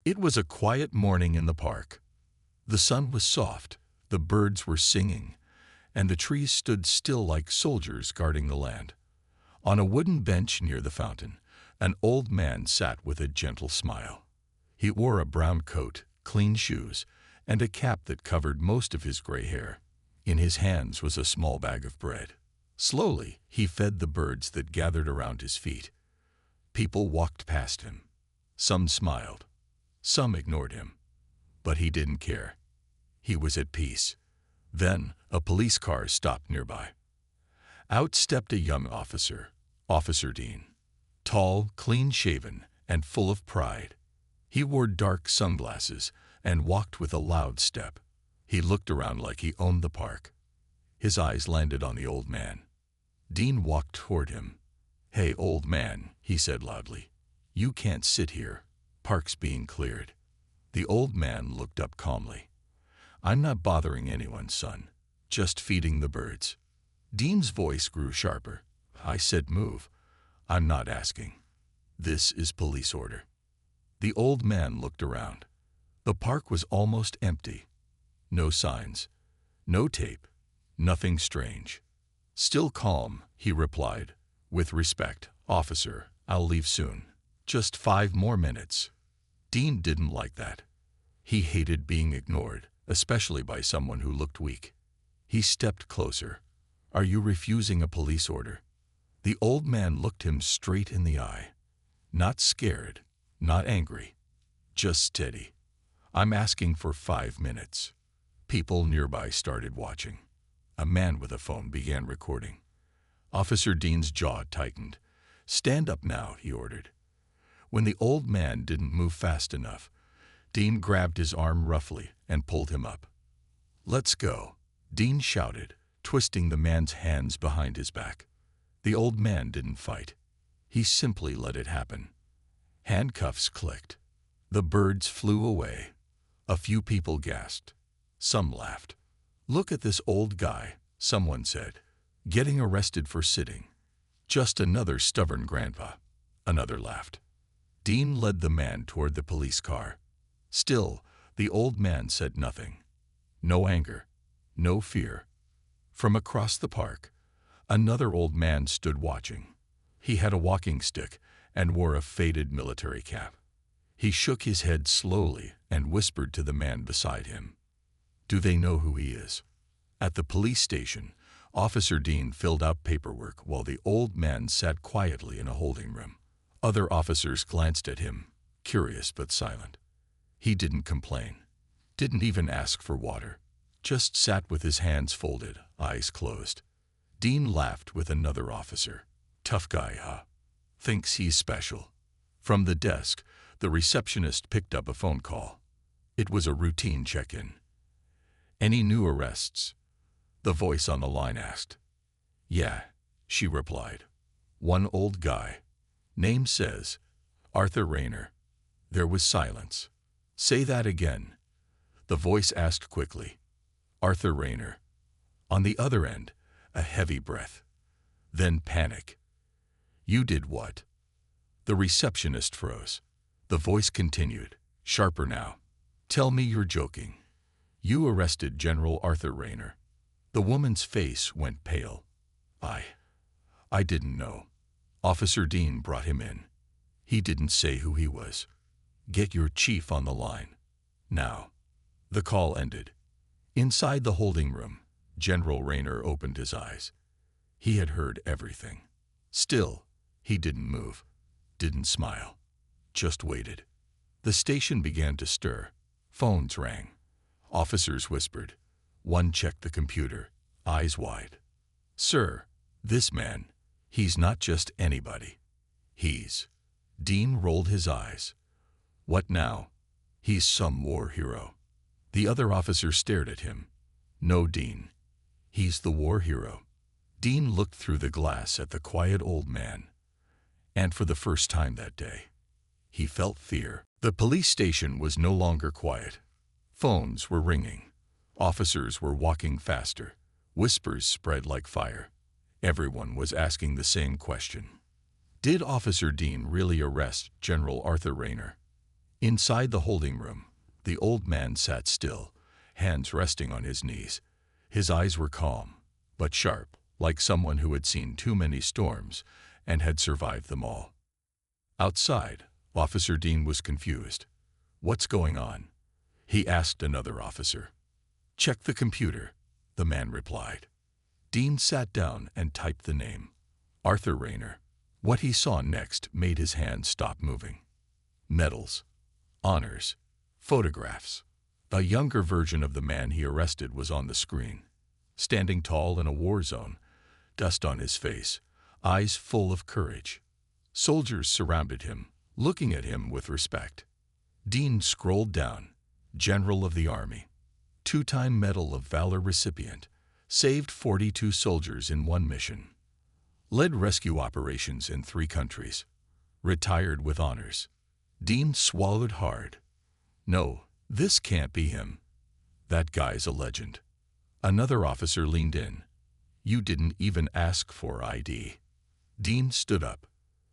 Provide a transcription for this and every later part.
It was a quiet morning in the park. The sun was soft, the birds were singing, and the trees stood still like soldiers guarding the land. On a wooden bench near the fountain, an old man sat with a gentle smile. He wore a brown coat, clean shoes, and a cap that covered most of his gray hair. In his hands was a small bag of bread. Slowly, he fed the birds that gathered around his feet. People walked past him. Some smiled. Some ignored him. But he didn't care. He was at peace. Then, a police car stopped nearby. Out stepped a young officer, Officer Dean. Tall, clean-shaven, and full of pride. He wore dark sunglasses and walked with a loud step. He looked around like he owned the park. His eyes landed on the old man. Dean walked toward him. "Hey, old man," he said loudly. "You can't sit here. Park's being cleared." The old man looked up calmly. "I'm not bothering anyone, son. Just feeding the birds." Dean's voice grew sharper. "I said move. I'm not asking. This is police order." The old man looked around. The park was almost empty. No signs. No tape. Nothing strange. Still calm, he replied, with respect, "Officer, I'll leave soon. Just 5 more minutes." Dean didn't like that. He hated being ignored, especially by someone who looked weak. He stepped closer. "Are you refusing a police order?" The old man looked him straight in the eye. Not scared, not angry, just steady. "I'm asking for 5 minutes." People nearby started watching. A man with a phone began recording. Officer Dean's jaw tightened. "Stand up now," he ordered. When the old man didn't move fast enough, Dean grabbed his arm roughly and pulled him up. "Let's go," Dean shouted, twisting the man's hands behind his back. The old man didn't fight. He simply let it happen. Handcuffs clicked. The birds flew away. A few people gasped. Some laughed. "Look at this old guy," someone said, "getting arrested for sitting. Just another stubborn grandpa." Another laughed. Dean led the man toward the police car. Still, the old man said nothing. No anger, no fear. From across the park, another old man stood watching. He had a walking stick and wore a faded military cap. He shook his head slowly and whispered to the man beside him. "Do they know who he is?" At the police station, Officer Dean filled out paperwork while the old man sat quietly in a holding room. Other officers glanced at him, curious but silent. He didn't complain, didn't even ask for water, just sat with his hands folded, eyes closed. Dean laughed with another officer. "Tough guy, huh? Thinks he's special." From the desk, the receptionist picked up a phone call. It was a routine check-in. "Any new arrests?" the voice on the line asked. "Yeah," she replied. "One old guy. Name says Arthur Rayner." There was silence. "Say that again," the voice asked quickly. "Arthur Rayner." On the other end, a heavy breath. Then panic. "You did what?" The receptionist froze. The voice continued, sharper now. "Tell me you're joking. You arrested General Arthur Rayner." The woman's face went pale. I didn't know." Officer Dean brought him in. He didn't say who he was. "Get your chief on the line. Now." The call ended. Inside the holding room, General Rayner opened his eyes. He had heard everything. Still, he didn't move, didn't smile, just waited. The station began to stir. Phones rang. Officers whispered. One checked the computer, eyes wide. "Sir, this man, he's not just anybody. He's..." Dean rolled his eyes. "What now?" "He's some war hero." The other officer stared at him. "No, Dean. He's the war hero." Dean looked through the glass at the quiet old man. And for the first time that day, he felt fear. The police station was no longer quiet. Phones were ringing. Officers were walking faster. Whispers spread like fire. Everyone was asking the same question. Did Officer Dean really arrest General Arthur Rayner? Inside the holding room, the old man sat still, hands resting on his knees. His eyes were calm, but sharp, like someone who had seen too many storms and had survived them all. Outside, Officer Dean was confused. "What's going on?" he asked another officer. "Check the computer," the man replied. Dean sat down and typed the name, Arthur Rayner. What he saw next made his hands stop moving. Medals, honors, photographs. A younger version of the man he arrested was on the screen, standing tall in a war zone, dust on his face, eyes full of courage. Soldiers surrounded him, looking at him with respect. Dean scrolled down. General of the Army, two-time Medal of Valor recipient, saved 42 soldiers in one mission. Led rescue operations in 3 countries. Retired with honors. Dean swallowed hard. No, this can't be him. That guy's a legend. Another officer leaned in. "You didn't even ask for ID." Dean stood up.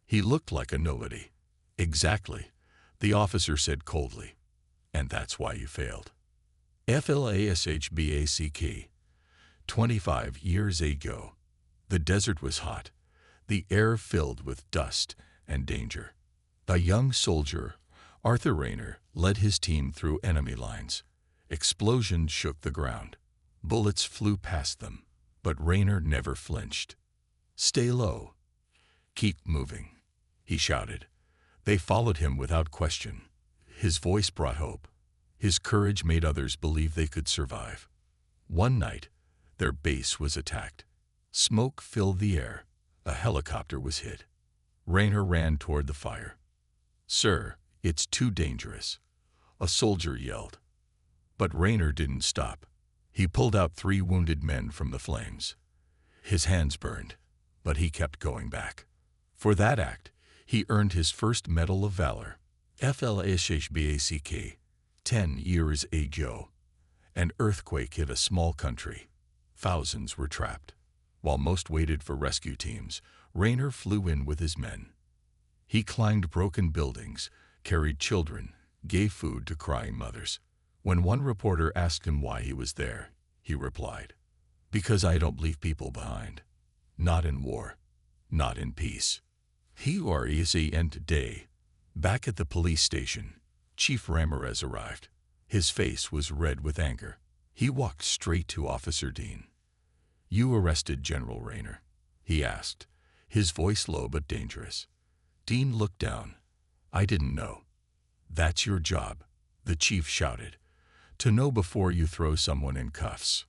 He looked like a nobody. "Exactly," the officer said coldly. "And that's why you failed." Flashback. 25 years ago. The desert was hot, the air filled with dust and danger. A young soldier, Arthur Rayner, led his team through enemy lines. Explosions shook the ground. Bullets flew past them, but Rayner never flinched. "Stay low. Keep moving," he shouted. They followed him without question. His voice brought hope. His courage made others believe they could survive. One night, their base was attacked. Smoke filled the air. A helicopter was hit. Rayner ran toward the fire. "Sir, it's too dangerous," a soldier yelled. But Rayner didn't stop. He pulled out 3 wounded men from the flames. His hands burned, but he kept going back. For that act, he earned his first Medal of Valor. Flashback. 10 years ago. An earthquake hit a small country. Thousands were trapped. While most waited for rescue teams, Rayner flew in with his men. He climbed broken buildings, carried children, gave food to crying mothers. When one reporter asked him why he was there, he replied, "Because I don't leave people behind. Not in war. Not in peace." Today, back at the police station, Chief Ramirez arrived. His face was red with anger. He walked straight to Officer Dean. "You arrested General Rayner?" he asked, his voice low but dangerous. Dean looked down. "I didn't know." "That's your job," the chief shouted, "to know before you throw someone in cuffs."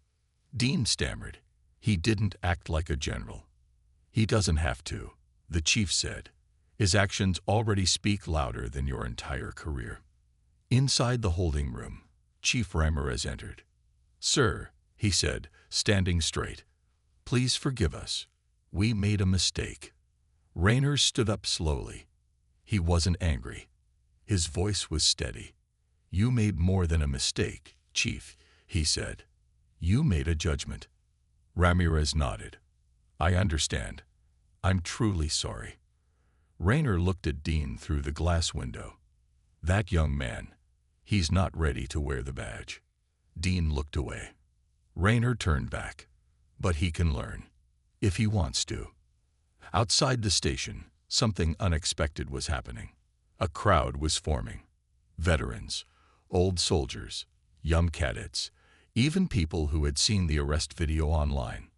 Dean stammered. He didn't act like a general. "He doesn't have to," the chief said. "His actions already speak louder than your entire career." Inside the holding room, Chief Ramirez entered. "Sir," he said, standing straight, "please forgive us. We made a mistake." Rayner stood up slowly. He wasn't angry. His voice was steady. "You made more than a mistake, Chief," he said. "You made a judgment." Ramirez nodded. "I understand. I'm truly sorry." Rayner looked at Dean through the glass window. "That young man, he's not ready to wear the badge." Dean looked away. Rayner turned back. "But he can learn, if he wants to." Outside the station, something unexpected was happening. A crowd was forming. Veterans, old soldiers, young cadets, even people who had seen the arrest video online.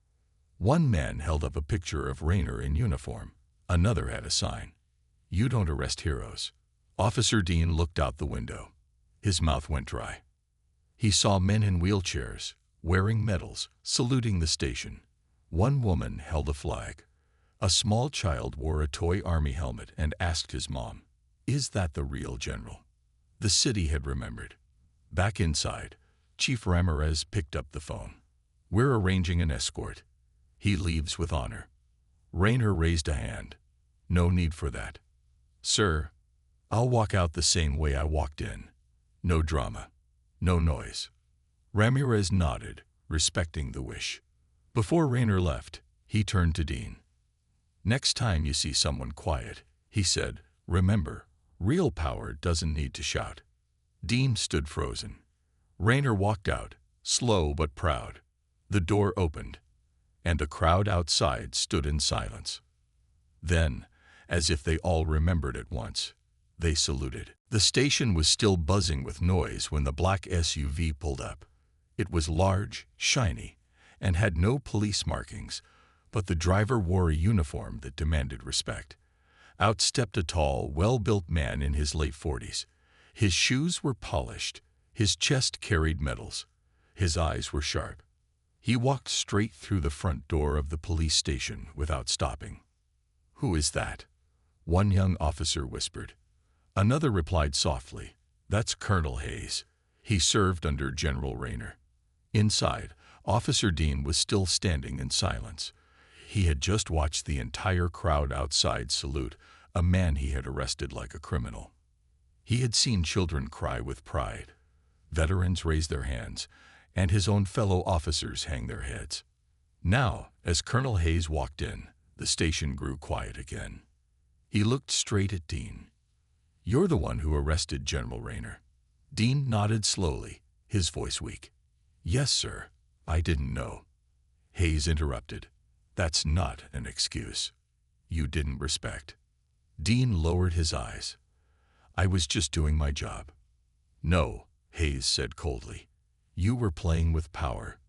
One man held up a picture of Rayner in uniform. Another had a sign, "You don't arrest heroes." Officer Dean looked out the window. His mouth went dry. He saw men in wheelchairs, wearing medals, saluting the station. One woman held a flag. A small child wore a toy army helmet and asked his mom, "Is that the real general?" The city had remembered. Back inside, Chief Ramirez picked up the phone. "We're arranging an escort. He leaves with honor." Rayner raised a hand. "No need for that. Sir, I'll walk out the same way I walked in. No drama. No noise." Ramirez nodded, respecting the wish. Before Rayner left, he turned to Dean. "Next time you see someone quiet," he said, "remember, Real power doesn't need to shout. Dean stood frozen. Rayner walked out, slow but proud. The door opened, and the crowd outside stood in silence. Then, as if they all remembered at once, they saluted. The station was still buzzing with noise when the black SUV pulled up. It was large, shiny, and had no police markings, but the driver wore a uniform that demanded respect. Out stepped a tall, well-built man in his late 40s. His shoes were polished, his chest carried medals, his eyes were sharp. He walked straight through the front door of the police station without stopping. "Who is that?" one young officer whispered. Another replied softly, "That's Colonel Hayes. He served under General Rayner." Inside, Officer Dean was still standing in silence. He had just watched the entire crowd outside salute a man he had arrested like a criminal. He had seen children cry with pride, veterans raise their hands, and his own fellow officers hang their heads. Now, as Colonel Hayes walked in, the station grew quiet again. He looked straight at Dean. "You're the one who arrested General Rayner." Dean nodded slowly, his voice weak. "Yes, sir. I didn't know." Hayes interrupted. "That's not an excuse. You didn't respect." Dean lowered his eyes. "I was just doing my job." "No," Hayes said coldly. "You were playing with power.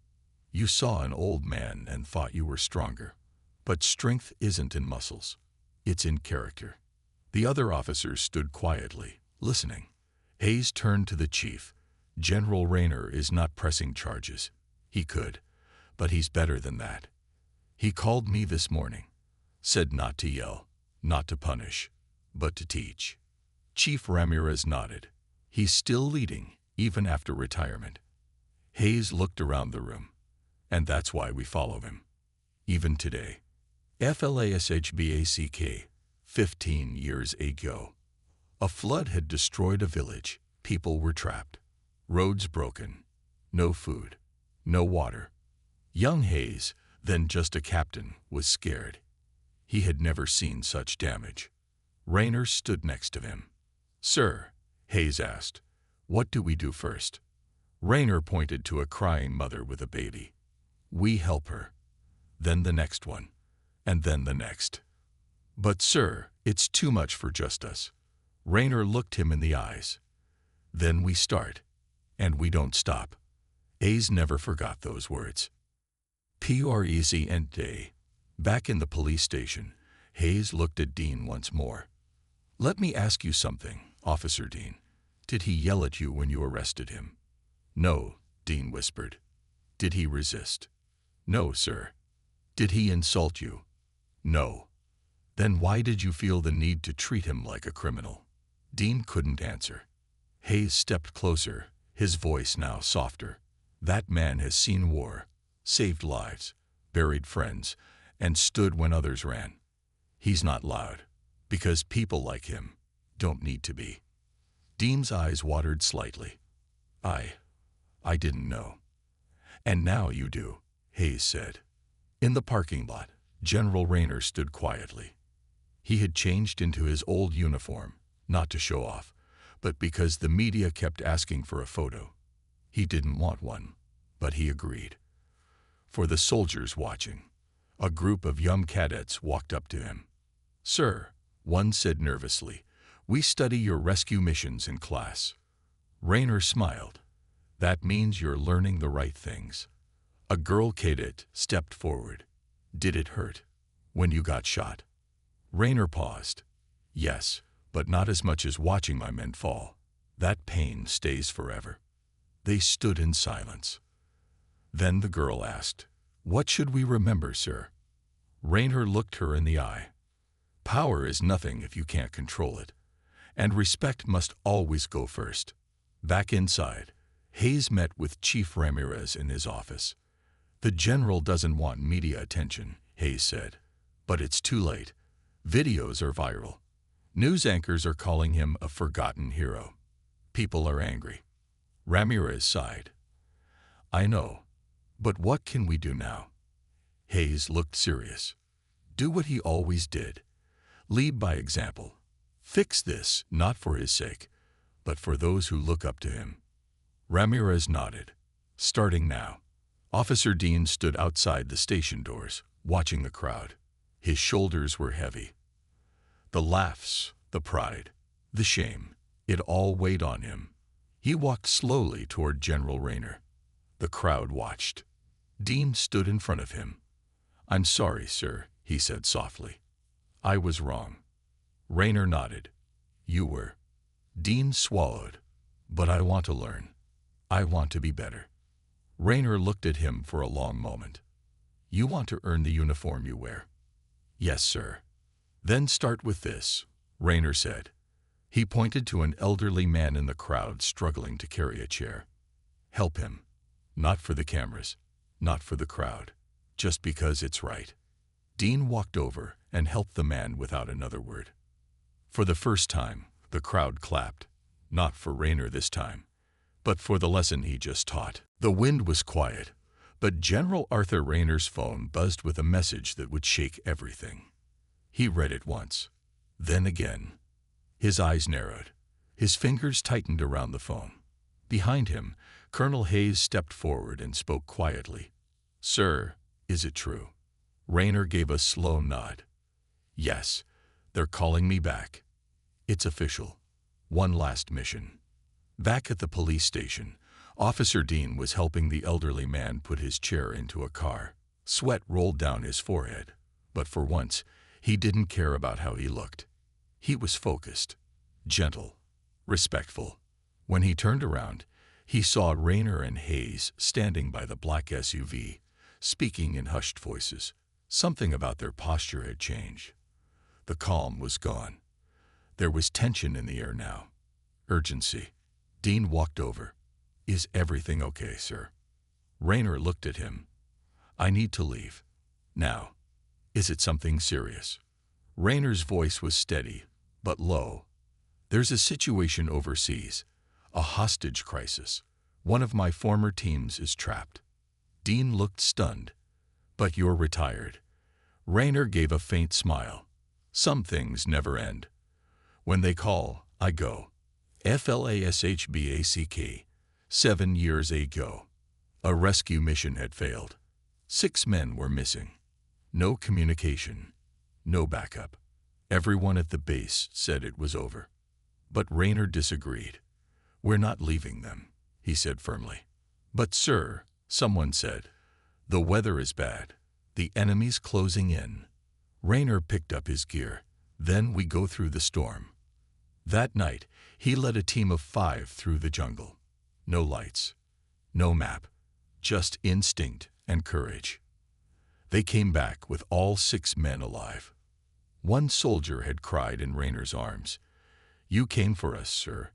You saw an old man and thought you were stronger. But strength isn't in muscles. It's in character." The other officers stood quietly, listening. Hayes turned to the chief. "General Rayner is not pressing charges. He could, but he's better than that. He called me this morning, said not to yell, not to punish, but to teach." Chief Ramirez nodded. "He's still leading, even after retirement." Hayes looked around the room. "And that's why we follow him. Even today." FLASHBACK, 15 years ago. A flood had destroyed a village. People were trapped. Roads broken. No food. No water. Young Hayes, then just a captain, was scared. He had never seen such damage. Rayner stood next to him. "Sir," Hayes asked, "what do we do first?" Rayner pointed to a crying mother with a baby. "We help her. Then the next one. And then the next." "But sir, it's too much for just us." Rayner looked him in the eyes. "Then we start. And we don't stop." Hayes never forgot those words. Present. Back in the police station, Hayes looked at Dean once more. "Let me ask you something, Officer Dean. Did he yell at you when you arrested him?" "No," Dean whispered. "Did he resist?" "No, sir." "Did he insult you?" "No." "Then why did you feel the need to treat him like a criminal?" Dean couldn't answer. Hayes stepped closer, his voice now softer. "That man has seen war, saved lives, buried friends, and stood when others ran. He's not loud, because people like him don't need to be." Dean's eyes watered slightly. I didn't know." "And now you do," Hayes said. In the parking lot, General Rayner stood quietly. He had changed into his old uniform, not to show off, but because the media kept asking for a photo. He didn't want one, but he agreed. For the soldiers watching, a group of young cadets walked up to him. "Sir," one said nervously, "we study your rescue missions in class." Rayner smiled. "That means you're learning the right things." A girl cadet stepped forward. "Did it hurt when you got shot?" Rayner paused. "Yes, but not as much as watching my men fall. That pain stays forever." They stood in silence. Then the girl asked, "What should we remember, sir?" Rayner looked her in the eye. "Power is nothing if you can't control it, and respect must always go first." Back inside, Hayes met with Chief Ramirez in his office. "The general doesn't want media attention," Hayes said. "But it's too late. Videos are viral. News anchors are calling him a forgotten hero. People are angry." Ramirez sighed. "I know. But what can we do now?" Hayes looked serious. "Do what he always did. Lead by example. Fix this, not for his sake, but for those who look up to him. Ramirez nodded. Starting now. Officer Dean stood outside the station doors, watching the crowd. His shoulders were heavy. The laughs, the pride, the shame, it all weighed on him. He walked slowly toward General Rayner. The crowd watched. Dean stood in front of him. "I'm sorry, sir," he said softly. "I was wrong." Rayner nodded. "You were." Dean swallowed. "But I want to learn. I want to be better." Rayner looked at him for a long moment. "You want to earn the uniform you wear?" "Yes, sir." "Then start with this," Rayner said. He pointed to an elderly man in the crowd struggling to carry a chair. "Help him. Not for the cameras, not for the crowd, just because it's right." Dean walked over and helped the man without another word. For the first time, the crowd clapped, not for Rayner this time, but for the lesson he just taught. The wind was quiet, but General Arthur Rayner's phone buzzed with a message that would shake everything. He read it once, then again. His eyes narrowed. His fingers tightened around the phone. Behind him, Colonel Hayes stepped forward and spoke quietly. "Sir, is it true?" Rayner gave a slow nod. "Yes, they're calling me back. It's official. One last mission." Back at the police station, Officer Dean was helping the elderly man put his chair into a car. Sweat rolled down his forehead, but for once, he didn't care about how he looked. He was focused, gentle, respectful. When he turned around, he saw Rayner and Hayes standing by the black SUV, speaking in hushed voices. Something about their posture had changed. The calm was gone. There was tension in the air now. Urgency. Dean walked over. "Is everything okay, sir?" Rayner looked at him. "I need to leave. Now. Is it something serious?" Rayner's voice was steady, but low. "There's a situation overseas. A hostage crisis. One of my former teams is trapped." Dean looked stunned. "But you're retired." Rayner gave a faint smile. "Some things never end. When they call, I go." FLASHBACK. 7 years ago. A rescue mission had failed. 6 men were missing. No communication. No backup. Everyone at the base said it was over. But Rayner disagreed. "We're not leaving them," he said firmly. "But sir," someone said, "the weather is bad. The enemy's closing in." Rayner picked up his gear. "Then we go through the storm." That night, he led a team of 5 through the jungle. No lights, no map, just instinct and courage. They came back with all 6 men alive. One soldier had cried in Rayner's arms. "You came for us, sir."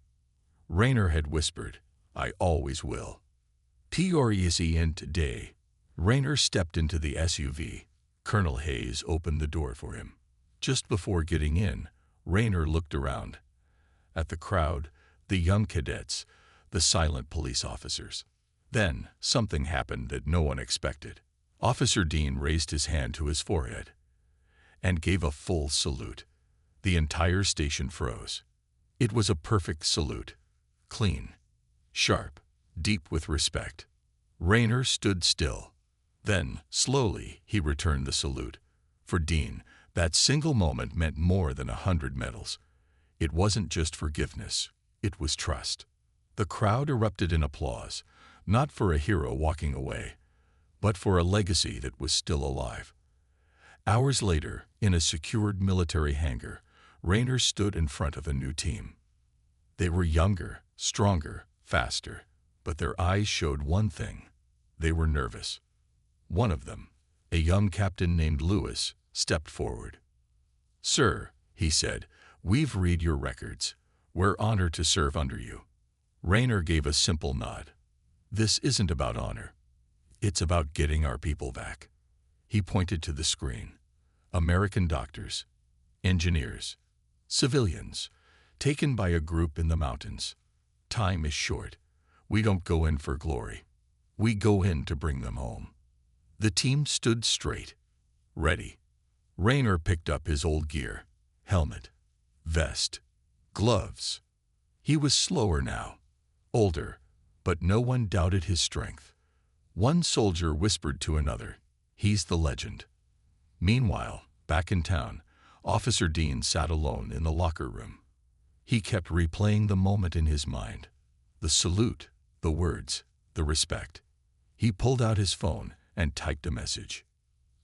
Rayner had whispered, "I always will." Priority in today. Rayner stepped into the SUV. Colonel Hayes opened the door for him. Just before getting in, Rayner looked around. At the crowd, the young cadets, the silent police officers. Then, something happened that no one expected. Officer Dean raised his hand to his forehead and gave a full salute. The entire station froze. It was a perfect salute. Clean, sharp, deep with respect. Rayner stood still. Then, slowly, he returned the salute. For Dean, that single moment meant more than 100 medals. It wasn't just forgiveness, it was trust. The crowd erupted in applause, not for a hero walking away, but for a legacy that was still alive. Hours later, in a secured military hangar, Rayner stood in front of a new team. They were younger, stronger, faster, but their eyes showed one thing. They were nervous. One of them, a young captain named Lewis, stepped forward. "Sir," he said, "we've read your records. We're honored to serve under you." Rayner gave a simple nod. "This isn't about honor. It's about getting our people back." He pointed to the screen. American doctors, engineers, civilians, taken by a group in the mountains. Time is short. We don't go in for glory. We go in to bring them home. The team stood straight, ready. Rayner picked up his old gear, helmet, vest, gloves. He was slower now, older, but no one doubted his strength. One soldier whispered to another, "He's the legend." Meanwhile, back in town, Officer Dean sat alone in the locker room. He kept replaying the moment in his mind. The salute, the words, the respect. He pulled out his phone and typed a message.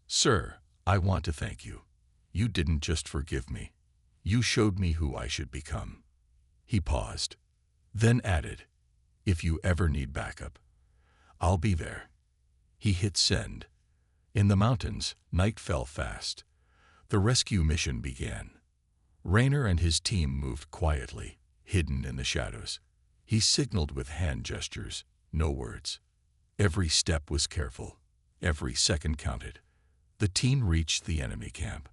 "Sir, I want to thank you. You didn't just forgive me. You showed me who I should become." He paused, then added, "If you ever need backup, I'll be there." He hit send. In the mountains, night fell fast. The rescue mission began. Raynor and his team moved quietly, hidden in the shadows. He signaled with hand gestures, no words. Every step was careful. Every second counted. The team reached the enemy camp.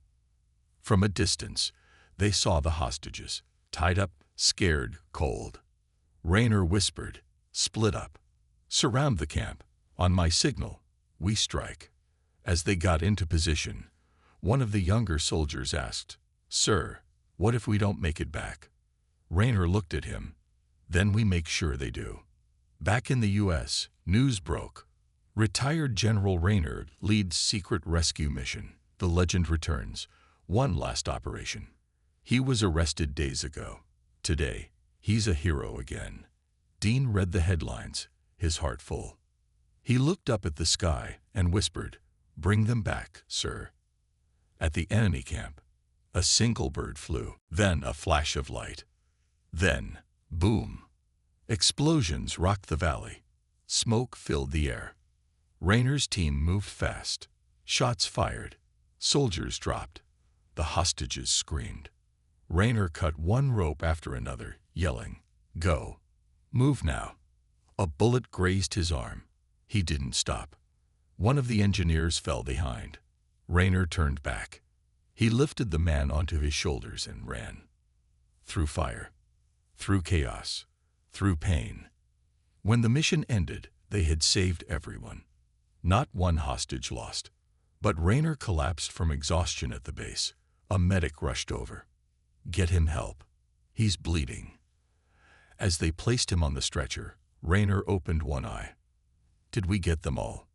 From a distance, they saw the hostages, tied up, scared, cold. Raynor whispered, "Split up. Surround the camp. On my signal, we strike." As they got into position, one of the younger soldiers asked, "Sir, what if we don't make it back?" Raynor looked at him. "Then we make sure they do." Back in the U.S., news broke. Retired General Raynor leads secret rescue mission. The legend returns. One last operation. He was arrested days ago. Today, he's a hero again. Dean read the headlines, his heart full. He looked up at the sky and whispered, "Bring them back, sir." At the enemy camp, a single bird flew, then a flash of light. Then, boom! Explosions rocked the valley. Smoke filled the air. Raynor's team moved fast. Shots fired. Soldiers dropped. The hostages screamed. Raynor cut one rope after another, yelling, "Go! Move now!" A bullet grazed his arm. He didn't stop. One of the engineers fell behind. Raynor turned back. He lifted the man onto his shoulders and ran. Through fire. Through chaos. Through pain. When the mission ended, they had saved everyone. Not one hostage lost. But Raynor collapsed from exhaustion at the base. A medic rushed over. "Get him help. He's bleeding." As they placed him on the stretcher, Raynor opened one eye. "Did we get them all?"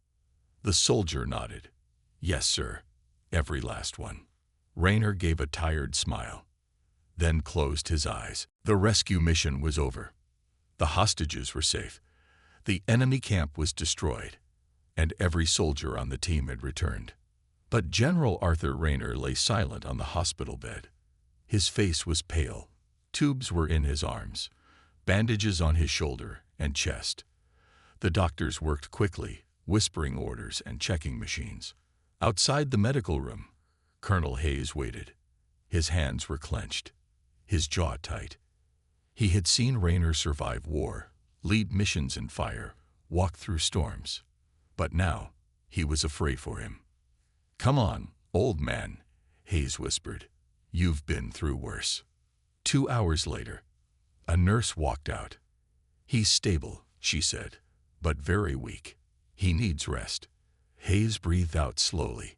The soldier nodded. "Yes, sir. Every last one." Raynor gave a tired smile, then closed his eyes. The rescue mission was over. The hostages were safe. The enemy camp was destroyed, and every soldier on the team had returned. But General Arthur Raynor lay silent on the hospital bed. His face was pale. Tubes were in his arms, bandages on his shoulder and chest. The doctors worked quickly, whispering orders and checking machines. Outside the medical room, Colonel Hayes waited. His hands were clenched, his jaw tight. He had seen Raynor survive war, lead missions in fire, walk through storms. But now, he was afraid for him. "Come on, old man," Hayes whispered. "You've been through worse." 2 hours later, a nurse walked out. "He's stable," she said, "but very weak. He needs rest." Hayes breathed out slowly.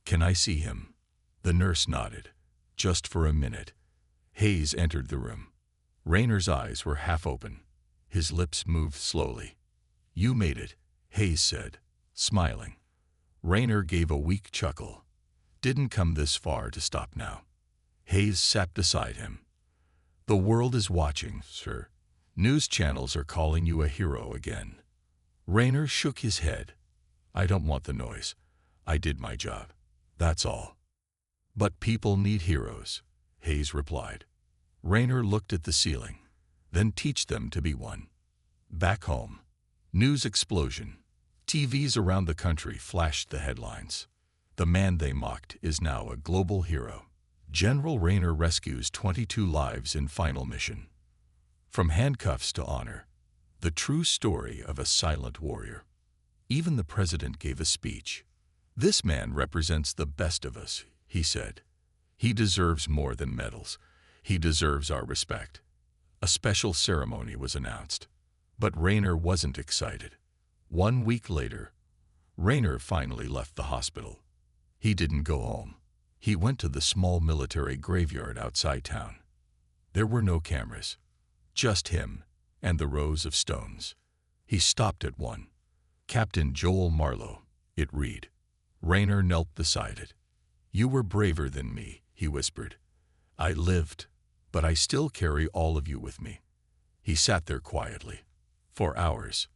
"Can I see him?" The nurse nodded. "Just for a minute." Hayes entered the room. Raynor's eyes were half open. His lips moved slowly. "You made it," Hayes said, smiling. Raynor gave a weak chuckle. "Didn't come this far to stop now." Hayes sat beside him. "The world is watching, sir. News channels are calling you a hero again." Raynor shook his head. "I don't want the noise. I did my job. That's all." "But people need heroes," Hayes replied. Raynor looked at the ceiling. "Then teach them to be one." Back home, news explosion. TVs around the country flashed the headlines. The man they mocked is now a global hero. General Raynor rescues 22 lives in final mission. From handcuffs to honor, the true story of a silent warrior. Even the president gave a speech. "This man represents the best of us," he said. "He deserves more than medals. He deserves our respect." A special ceremony was announced. But Raynor wasn't excited. 1 week later, Raynor finally left the hospital. He didn't go home. He went to the small military graveyard outside town. There were no cameras, just him and the rows of stones. He stopped at one. Captain Joel Marlowe, it read. Raynor knelt beside it. You were braver than me, he whispered. I lived, but I still carry all of you with me. He sat there quietly. For hours.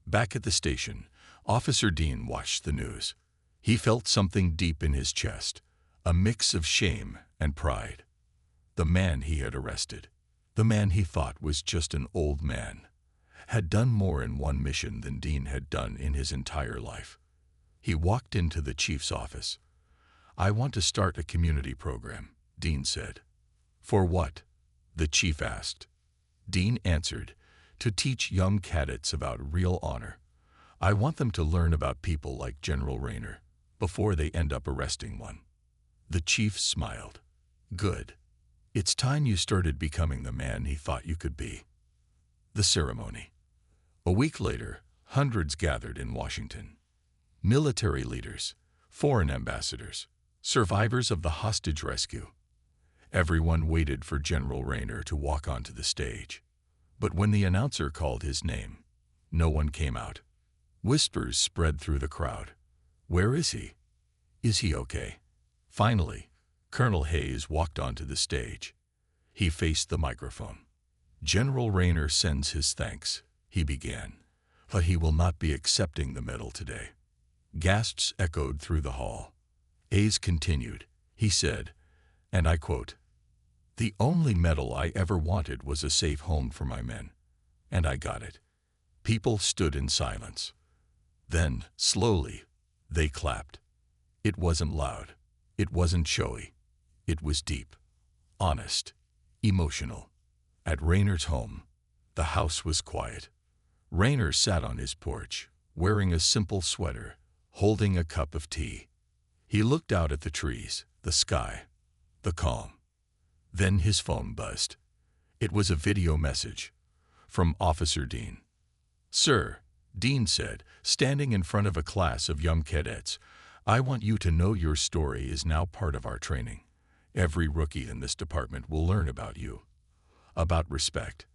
Back at the station, Officer Dean watched the news. He felt something deep in his chest, a mix of shame and pride. The man he had arrested, the man he thought was just an old man, had done more in one mission than Dean had done in his entire life. He walked into the chief's office. I want to start a community program, Dean said. For what? The chief asked. Dean answered, to teach young cadets about real honor. I want them to learn about people like General Raynor before they end up arresting one. The chief smiled. Good. It's time you started becoming the man he thought you could be. The ceremony. A week later, hundreds gathered in Washington. Military leaders, foreign ambassadors, survivors of the hostage rescue. Everyone waited for General Raynor to walk onto the stage. But when the announcer called his name, no one came out. Whispers spread through the crowd. Where is he? Is he okay? Finally, Colonel Hayes walked onto the stage. He faced the microphone. General Raynor sends his thanks, he began, but he will not be accepting the medal today. Gasps echoed through the hall. Hayes continued. He said, and I quote, the only medal I ever wanted was a safe home for my men, and I got it. People stood in silence. Then, slowly, they clapped. It wasn't loud. It wasn't showy. It was deep, honest, emotional. At Raynor's home, the house was quiet. Raynor sat on his porch, wearing a simple sweater, holding a cup of tea. He looked out at the trees, the sky, the calm. Then his phone buzzed. It was a video message from Officer Dean. Sir, Dean said, standing in front of a class of young cadets, I want you to know your story is now part of our training. Every rookie in this department will learn about you, about respect,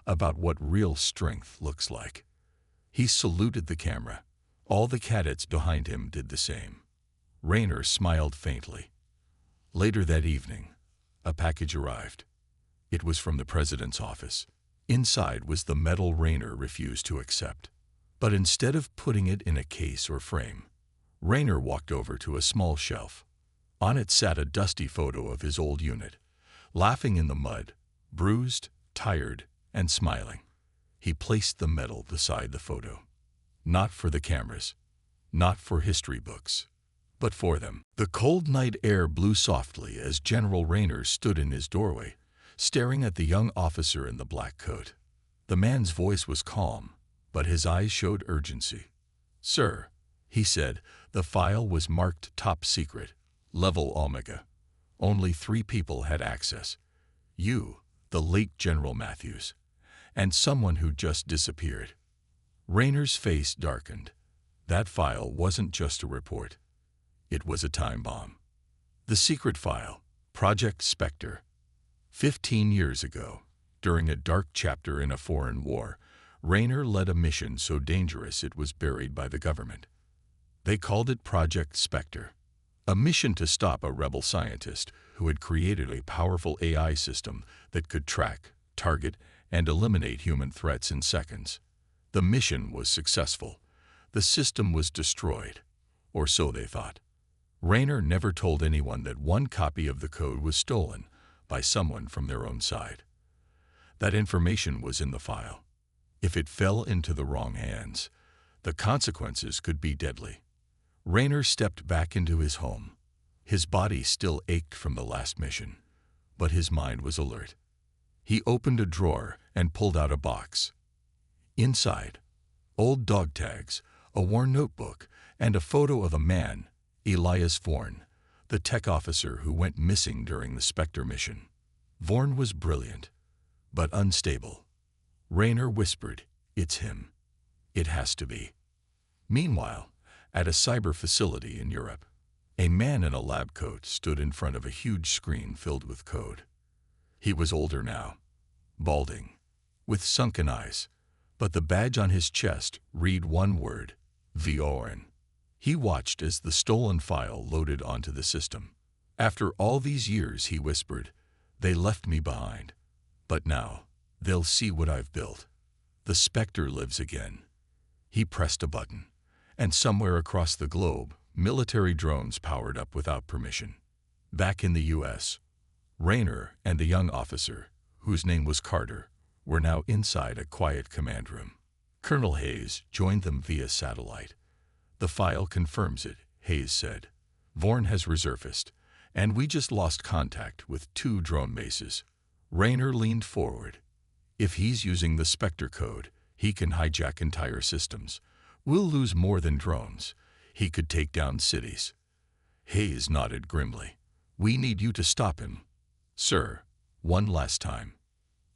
about what real strength looks like. He saluted the camera. All the cadets behind him did the same. Raynor smiled faintly. Later that evening, a package arrived. It was from the president's office. Inside was the medal Raynor refused to accept. But instead of putting it in a case or frame, Raynor walked over to a small shelf. On it sat a dusty photo of his old unit, laughing in the mud, bruised, tired, and smiling. He placed the medal beside the photo. Not for the cameras, not for history books, but for them. The cold night air blew softly as General Raynor stood in his doorway, staring at the young officer in the black coat. The man's voice was calm, but his eyes showed urgency. Sir, he said, the file was marked top secret, level Omega. Only 3 people had access. You, the late General Matthews, and someone who just disappeared. Raynor's face darkened. That file wasn't just a report. It was a time bomb. The secret file, Project Spectre. 15 years ago, during a dark chapter in a foreign war, Raynor led a mission so dangerous it was buried by the government. They called it Project Spectre, a mission to stop a rebel scientist who had created a powerful AI system that could track, target, and eliminate human threats in seconds. The mission was successful. The system was destroyed, or so they thought. Raynor never told anyone that one copy of the code was stolen by someone from their own side. That information was in the file. If it fell into the wrong hands, the consequences could be deadly. Raynor stepped back into his home. His body still ached from the last mission, but his mind was alert. He opened a drawer and pulled out a box. Inside, old dog tags, a worn notebook, and a photo of a man, Elias Vorn, the tech officer who went missing during the Spectre mission. Vorn was brilliant, but unstable. Raynor whispered, "It's him. It has to be." Meanwhile, at a cyber facility in Europe, a man in a lab coat stood in front of a huge screen filled with code. He was older now, balding, with sunken eyes, but the badge on his chest read one word, Vorn. He watched as the stolen file loaded onto the system. After all these years, he whispered, they left me behind. But now, they'll see what I've built. The Spectre lives again. He pressed a button, and somewhere across the globe, military drones powered up without permission. Back in the U.S., Rayner and the young officer, whose name was Carter, were now inside a quiet command room. Colonel Hayes joined them via satellite. The file confirms it, Hayes said. Vorn has resurfaced, and we just lost contact with 2 drone bases. Rayner leaned forward. If he's using the Spectre code, he can hijack entire systems. We'll lose more than drones. He could take down cities. Hayes nodded grimly. We need you to stop him. Sir, one last time.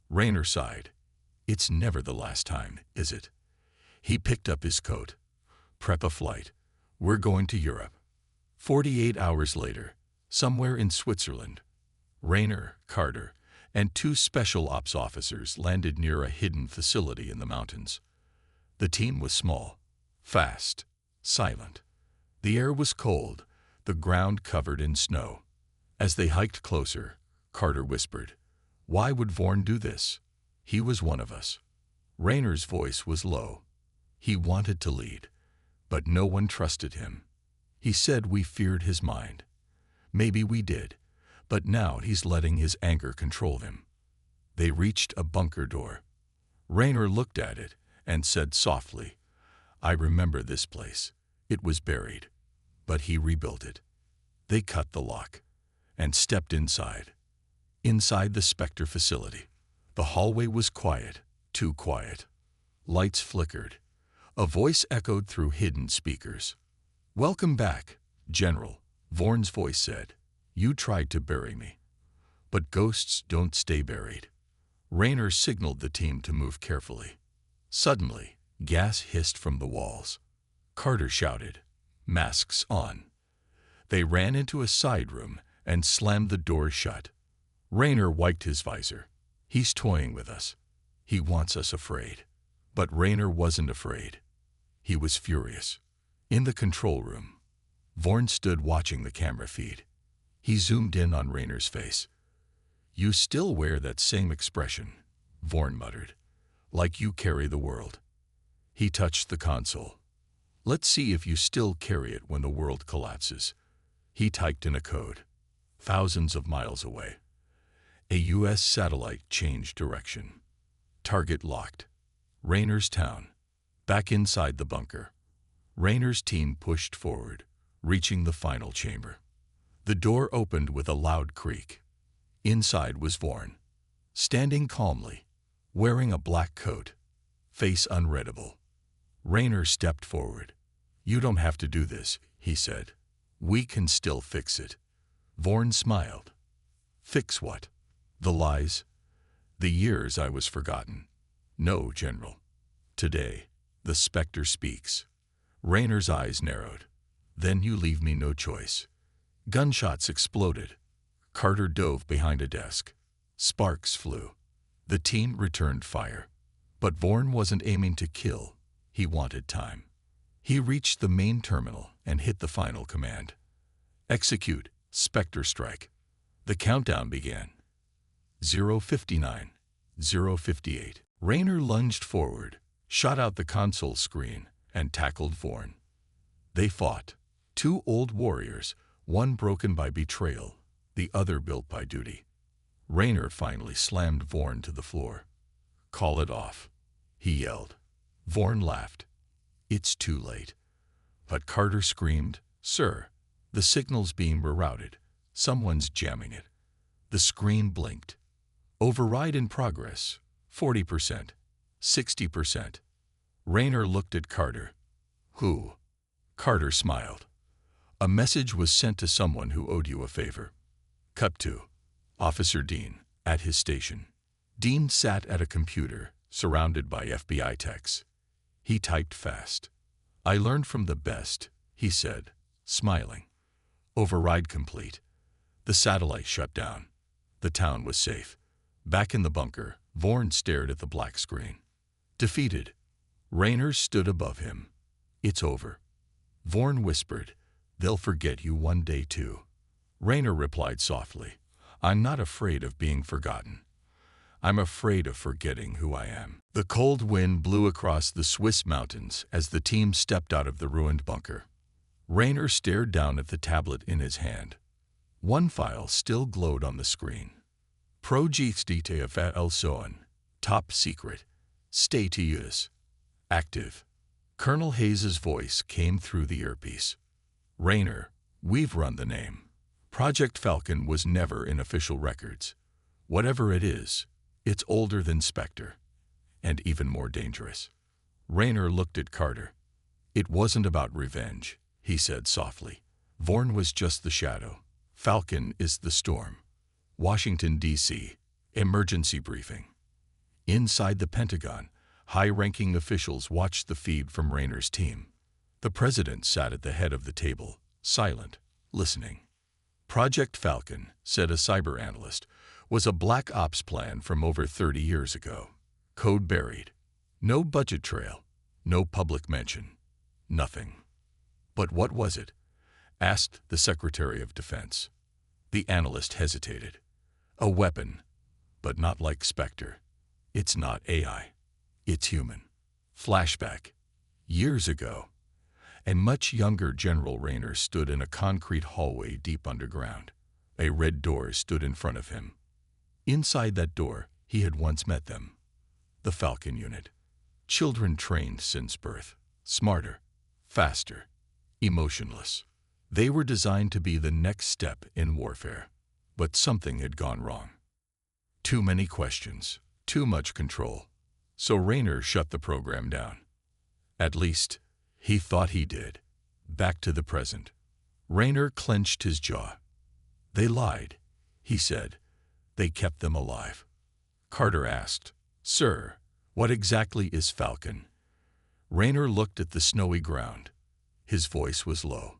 Rayner sighed. It's never the last time, is it? He picked up his coat. Prep a flight. We're going to Europe. 48 hours later, somewhere in Switzerland, Rayner, Carter, and 2 special ops officers landed near a hidden facility in the mountains. The team was small, fast, silent. The air was cold, the ground covered in snow. As they hiked closer, Carter whispered, "Why would Vorn do this? He was one of us." Rayner's voice was low. He wanted to lead, but no one trusted him. He said we feared his mind. Maybe we did, but now he's letting his anger control him. They reached a bunker door. Rayner looked at it and said softly, "I remember this place. It was buried, but he rebuilt it." They cut the lock and stepped inside. Inside the Spectre facility, the hallway was quiet, too quiet. Lights flickered. A voice echoed through hidden speakers. "Welcome back, General," Vorn's voice said. "You tried to bury me, but ghosts don't stay buried." Rayner signaled the team to move carefully. Suddenly, gas hissed from the walls. Carter shouted, "Masks on." They ran into a side room and slammed the door shut. Rayner wiped his visor. "He's toying with us. He wants us afraid." But Rayner wasn't afraid. He was furious. In the control room, Vorn stood watching the camera feed. He zoomed in on Rayner's face. "You still wear that same expression," Vorn muttered, "like you carry the world." He touched the console. "Let's see if you still carry it when the world collapses." He typed in a code. Thousands of miles away, a U.S. satellite changed direction. Target locked. Rayner's town. Back inside the bunker, Rayner's team pushed forward, reaching the final chamber. The door opened with a loud creak. Inside was Vorn, standing calmly, wearing a black coat, face unreadable. Rayner stepped forward. "You don't have to do this," he said. "We can still fix it." Vorn smiled. "Fix what?" "The lies. The years I was forgotten." "No, General. Today, the Spectre speaks." Rayner's eyes narrowed. "Then you leave me no choice." Gunshots exploded. Carter dove behind a desk. Sparks flew. The team returned fire. But Vorn wasn't aiming to kill. He wanted time. He reached the main terminal and hit the final command. "Execute, Spectre strike." The countdown began. 0:59, 0:58. Rayner lunged forward, shot out the console screen, and tackled Vorn. They fought. 2 old warriors, one broken by betrayal, the other built by duty. Rayner finally slammed Vorn to the floor. "Call it off," he yelled. Vorn laughed. "It's too late." But Carter screamed, "Sir, the signal's being rerouted. Someone's jamming it." The screen blinked. "Override in progress. 40%. 60%. Rayner looked at Carter. "Who?" Carter smiled. "A message was sent to someone who owed you a favor." Cut to Officer Dean, at his station. Dean sat at a computer, surrounded by FBI techs. He typed fast. "I learned from the best," he said, smiling. "Override complete." The satellite shut down. The town was safe. Back in the bunker, Vorn stared at the black screen. Defeated. Rayner stood above him. It's over. Vorn whispered, they'll forget you one day too. Rayner replied softly, I'm not afraid of being forgotten. I'm afraid of forgetting who I am. The cold wind blew across the Swiss mountains as the team stepped out of the ruined bunker. Rayner stared down at the tablet in his hand. One file still glowed on the screen. Project el Soen. Top secret. Stay to use. Active. Colonel Hayes's voice came through the earpiece. Rayner, we've run the name. Project Falcon was never in official records. Whatever it is, it's older than Spectre. And even more dangerous. Rayner looked at Carter. It wasn't about revenge, he said softly. Vorn was just the shadow. Falcon is the storm. Washington, D.C. Emergency briefing. Inside the Pentagon, high-ranking officials watched the feed from Rayner's team. The president sat at the head of the table, silent, listening. Project Falcon, said a cyber analyst, was a black ops plan from over 30 years ago. Code buried. No budget trail. No public mention. Nothing. But what was it? Asked the Secretary of Defense. The analyst hesitated. A weapon, but not like Spectre. It's not AI. It's human. Flashback. Years ago, a much younger General Rayner stood in a concrete hallway deep underground. A red door stood in front of him. Inside that door, he had once met them. The Falcon unit. Children trained since birth. Smarter, faster, emotionless. They were designed to be the next step in warfare. But something had gone wrong. Too many questions, too much control. So Rayner shut the program down. At least, he thought he did. Back to the present. Rayner clenched his jaw. They lied, he said. They kept them alive. Carter asked, Sir, what exactly is Falcon? Rayner looked at the snowy ground. His voice was low.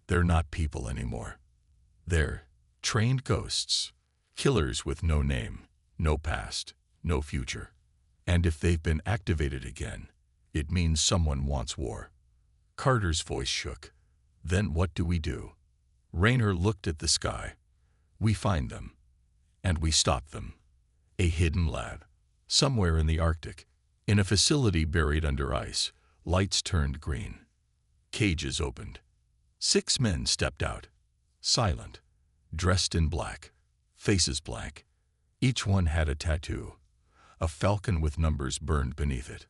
They're not people anymore. They're trained ghosts, killers with no name, no past, no future. And if they've been activated again, it means someone wants war. Carter's voice shook. Then what do we do? Rayner looked at the sky. We find them. And we stop them. A hidden lab. Somewhere in the Arctic. In a facility buried under ice, lights turned green. Cages opened. 6 men stepped out. Silent. Dressed in black. Faces blank. Each one had a tattoo. A falcon with numbers burned beneath it.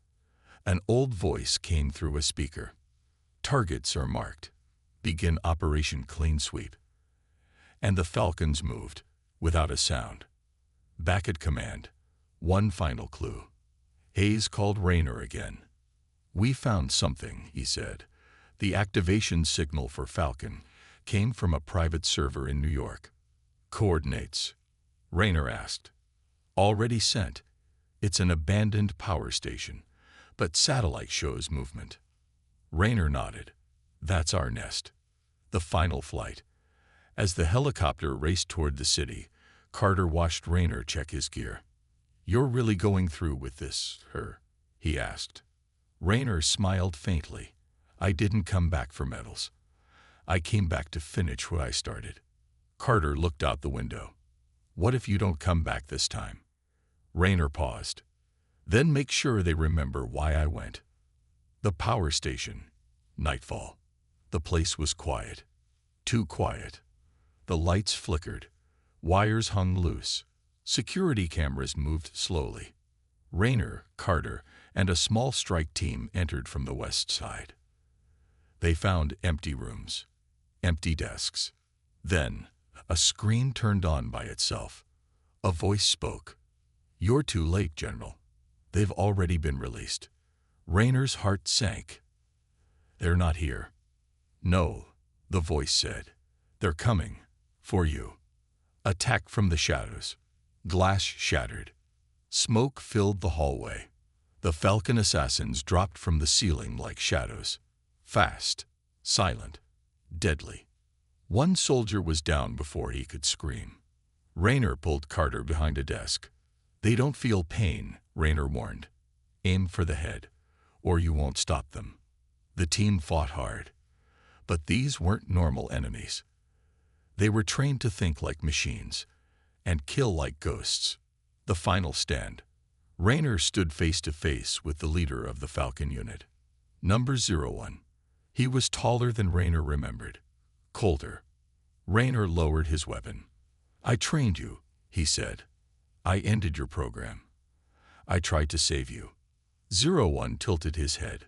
An old voice came through a speaker. Targets are marked. Begin Operation Clean Sweep. And the falcons moved, without a sound. Back at command. One final clue. Hayes called Rayner again. We found something, he said. The activation signal for Falcon came from a private server in New York. Coordinates? Rayner asked. Already sent. It's an abandoned power station, but satellite shows movement. Rayner nodded. That's our nest. The final flight. As the helicopter raced toward the city, Carter watched Rayner check his gear. You're really going through with this, he asked. Rayner smiled faintly. I didn't come back for medals. I came back to finish what I started. Carter looked out the window. What if you don't come back this time? Rayner paused. Then make sure they remember why I went. The power station. Nightfall. The place was quiet. Too quiet. The lights flickered. Wires hung loose. Security cameras moved slowly. Rayner, Carter, and a small strike team entered from the west side. They found empty rooms, empty desks. Then, a screen turned on by itself. A voice spoke. You're too late, General. They've already been released. Rayner's heart sank. They're not here. No, the voice said. They're coming. For you. Attack from the shadows. Glass shattered. Smoke filled the hallway. The Falcon assassins dropped from the ceiling like shadows. Fast. Silent. Deadly. One soldier was down before he could scream. Rayner pulled Carter behind a desk. They don't feel pain, Rayner warned. Aim for the head, or you won't stop them. The team fought hard. But these weren't normal enemies. They were trained to think like machines and kill like ghosts. The final stand. Rayner stood face to face with the leader of the Falcon unit. Number 01. He was taller than Rayner remembered. Colder. Rayner lowered his weapon. I trained you, he said. I ended your program. I tried to save you. 01 tilted his head.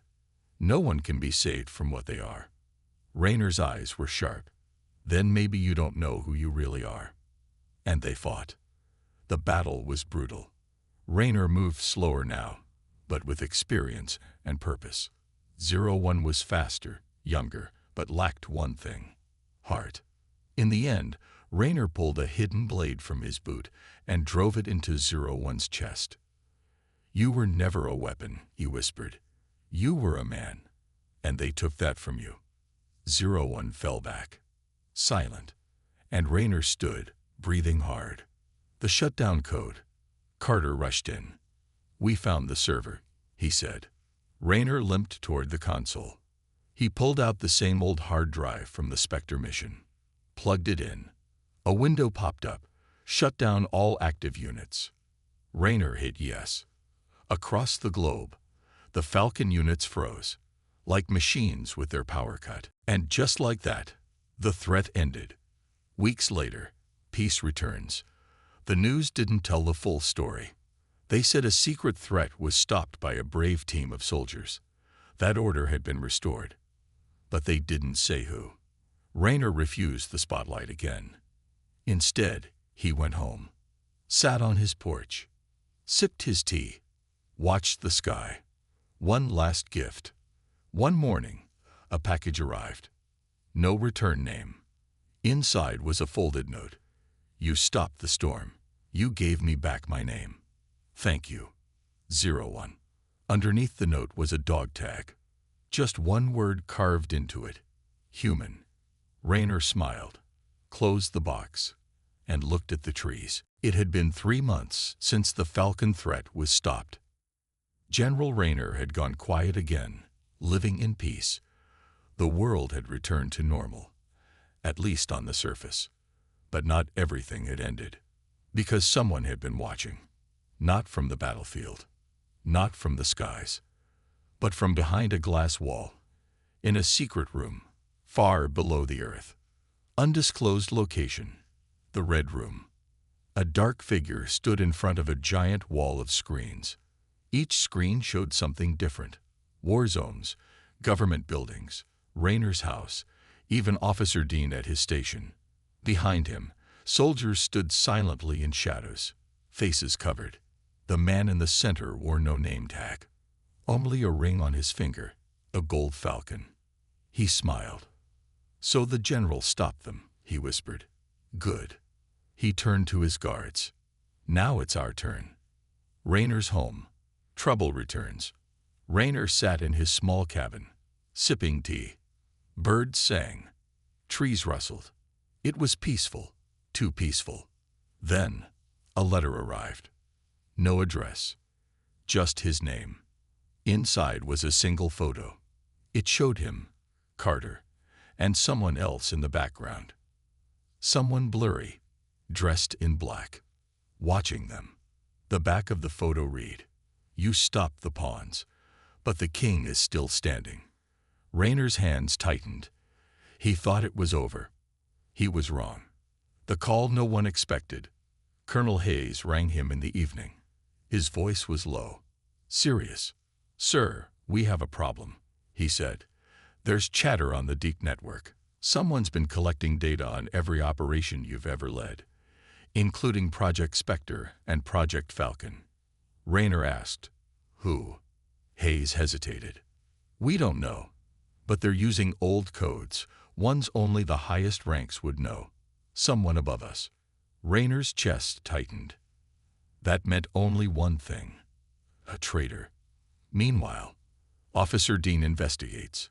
No one can be saved from what they are. Rayner's eyes were sharp. Then maybe you don't know who you really are. And they fought. The battle was brutal. Rayner moved slower now, but with experience and purpose. 01 was faster, younger, but lacked one thing: heart. In the end, Rayner pulled a hidden blade from his boot and drove it into 01's chest. You were never a weapon, he whispered. You were a man, and they took that from you. 01 fell back, silent, and Rayner stood, breathing hard. The shutdown code. Carter rushed in. We found the server, he said. Rayner limped toward the console. He pulled out the same old hard drive from the Spectre mission, plugged it in. A window popped up. Shut down all active units. Rayner hit yes. Across the globe, the Falcon units froze, like machines with their power cut. And just like that, the threat ended. Weeks later, peace returns. The news didn't tell the full story. They said a secret threat was stopped by a brave team of soldiers. That order had been restored. But they didn't say who. Rayner refused the spotlight again. Instead, he went home, sat on his porch, sipped his tea, watched the sky. One last gift. One morning, a package arrived. No return name. Inside was a folded note. You stopped the storm. You gave me back my name. Thank you. 01. Underneath the note was a dog tag. Just one word carved into it. Human. Rayner smiled, closed the box, and looked at the trees. It had been 3 months since the Falcon threat was stopped. General Rayner had gone quiet again, living in peace. The world had returned to normal, at least on the surface. But not everything had ended, because someone had been watching. Not from the battlefield, not from the skies, but from behind a glass wall, in a secret room, far below the earth. Undisclosed location, the Red Room. A dark figure stood in front of a giant wall of screens. Each screen showed something different. War zones, government buildings, Rayner's house, even Officer Dean at his station. Behind him, soldiers stood silently in shadows, faces covered. The man in the center wore no name tag, only a ring on his finger, a gold falcon. He smiled. So the general stopped them, he whispered. Good. He turned to his guards. Now it's our turn. Rayner's home. Trouble returns. Rayner sat in his small cabin, sipping tea. Birds sang. Trees rustled. It was peaceful, too peaceful. Then, a letter arrived. No address, just his name. Inside was a single photo. It showed him, Carter, and someone else in the background. Someone blurry, dressed in black, watching them. The back of the photo read, You stopped the pawns, but the king is still standing. Rayner's hands tightened. He thought it was over. He was wrong. The call no one expected. Colonel Hayes rang him in the evening. His voice was low, serious. Sir, we have a problem, he said. There's chatter on the Deke network. Someone's been collecting data on every operation you've ever led, including Project Spectre and Project Falcon. Rayner asked, Who? Hayes hesitated. We don't know, but they're using old codes, ones only the highest ranks would know. Someone above us. Rayner's chest tightened. That meant only one thing. A traitor. Meanwhile, Officer Dean investigates.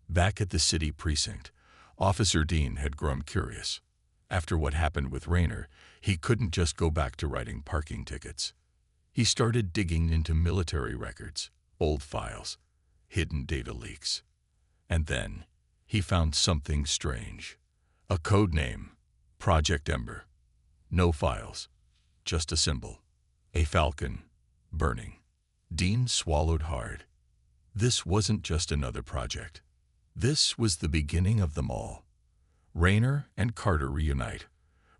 Back at the city precinct, Officer Dean had grown curious. After what happened with Rayner, he couldn't just go back to writing parking tickets. He started digging into military records, old files, hidden data leaks. And then he found something strange. A code name, Project Ember. No files, just a symbol. A falcon, burning. Dean swallowed hard. This wasn't just another project. This was the beginning of them all. Rayner and Carter reunite.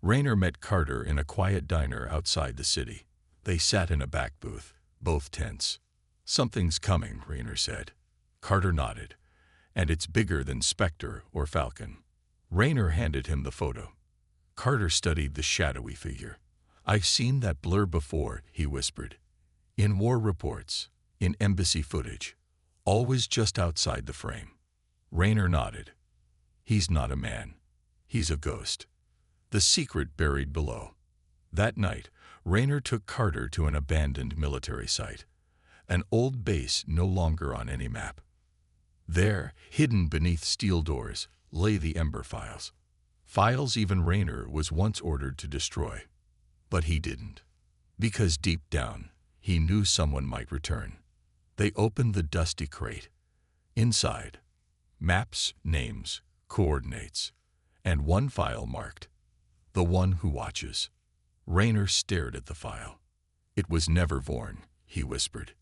Rayner met Carter in a quiet diner outside the city. They sat in a back booth, both tense. "Something's coming," Rayner said. Carter nodded. "And it's bigger than Spectre or Falcon." Rayner handed him the photo. Carter studied the shadowy figure. "I've seen that blur before," he whispered. "In war reports, in embassy footage, always just outside the frame." Rayner nodded. "He's not a man. He's a ghost. The secret buried below." That night, Rayner took Carter to an abandoned military site, an old base no longer on any map. There, hidden beneath steel doors, lay the Ember files. Files even Rayner was once ordered to destroy. But he didn't. Because deep down, he knew someone might return. They opened the dusty crate. Inside, maps, names, coordinates, and one file marked, "The One Who Watches." Rayner stared at the file. "It was never Vorn," he whispered.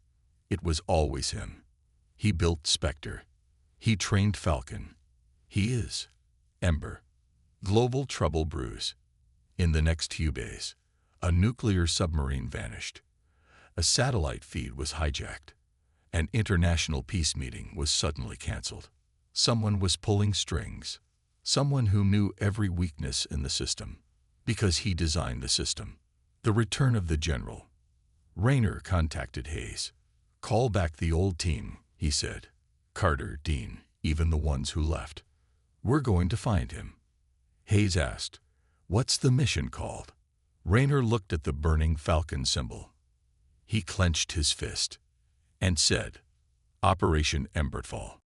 "It was always him. He built Spectre. He trained Falcon. He is Ember." Global trouble brews. In the next few days, a nuclear submarine vanished. A satellite feed was hijacked. An international peace meeting was suddenly canceled. Someone was pulling strings. Someone who knew every weakness in the system, because he designed the system. The return of the general. Rayner contacted Hayes. "Call back the old team," he said. "Carter, Dean, even the ones who left. We're going to find him." Hayes asked, "What's the mission called?" Rayner looked at the burning falcon symbol. He clenched his fist and said, "Operation Emberfall."